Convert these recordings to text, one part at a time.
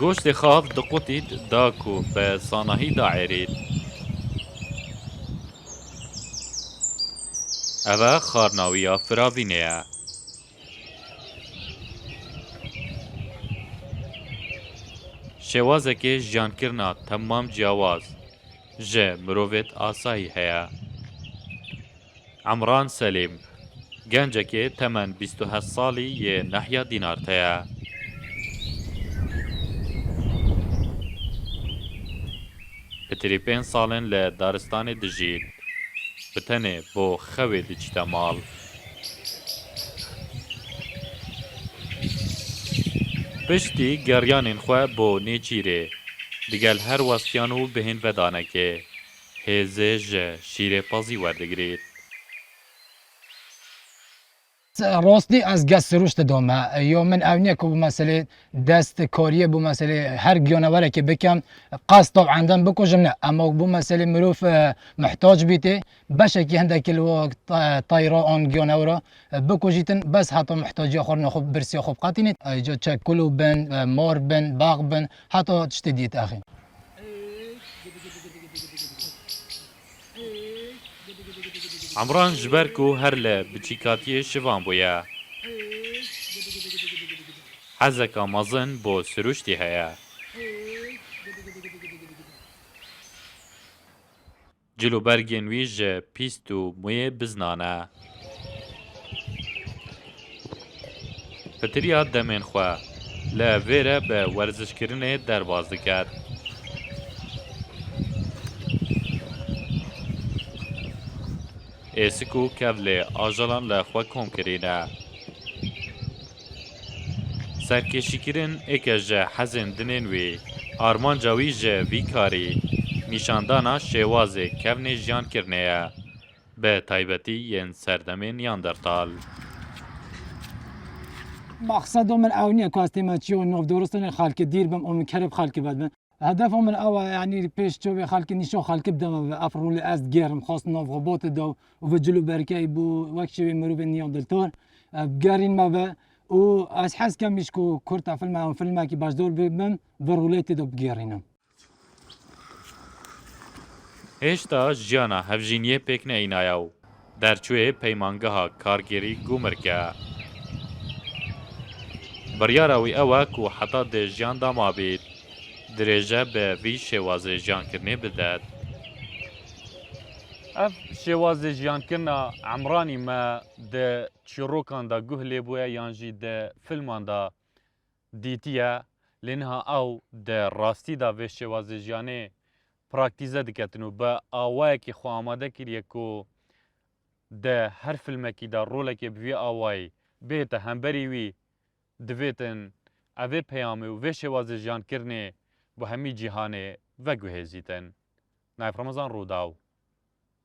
گۆشتê xav diqutît da ku bi sanahî daerît. Ev e xarnawiya firavînê ye. Şêwazekê jiyankirina temam ciyawaz ji mirovêt asayî heye. Emran Selîm gencekê temen 28 salî yê Nehya Dînart heye. Bi 35 salên li daristanê dijît. Bi tenê bo xewê diçîte mal. Piştî geryanên xwe bo nêçîrê digel her westiyan û bihên vedanekê hêzê ji şîrêpazî werdigirêt. راستی از گس رشد دومه یا من اونیه که مسئله دست کاریه بو مسئله هر گیانوره که بکم قصد طبعا عندن بکشم نه اما بو مسئله مروف محتاج بیته باشه که هنده کلو طایرا آن گیانورا بکشیتن بس حتی محتاجی آخر نخوب برسی خوب قطینید ایجا چه کلو بن مار بن باغ بن حتی تشتدیت اخی Emran ji ber ku her li biçîkatiyê şivan bûye. Hezeka mezin bo siruştî heye. Cilûbergên wî ji pîst û muyê biznan e. Pitiriya demên xwe li vê re bi werzişkirinê derbas diket. Êsik û kevlê ajalan li xwe kom kirîne. Serkêşîkirin êke ji hezên dinên wî, armanca wî ji vî karî nîşandana şêwazê kevnê jiyankirinê ye, bi taybetî yên serdemên Neandertal. مقصد من اونیه که استیماچی و نو درستن خالک دیر بم اون کرب خالک بد من هدف من اول يعني پیش چو خالک نیشو خالک بدم افرول از گرم خاص نو رباط دو و جلو برکای بو وقتی مرو به نیاندلتور گرین ما و از حس کم میشکو کورت فیلم کی باش دور بم ورولت دو بگیرینم Hêşta jiyana hevjîniyê pêk neînaya û derçûyê peymangeha kargerî gûmirke. Biryara wî ew e ku heta dê jiyan da mabît, dirêje bi vî şêwazê jiyankirinê bidet. Ev şêwazê jiyankirina Emranî me di çîrokan da guh lêbûye yan jî di filman da dîtiye, lê niha ew di rastî da vê şêwazê jiyanê praktîze diketin û bi awayekî xwe amade kiriye ku di her filmekî da rolekê bi vî awayî bête hemberî wî divêtin evê peyamê û vê şêwazê jiyankirinê bi hemî cîhanê veguhêzîtin. Nayf Ramazan Rûdaw,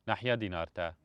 Nehya Dînart e.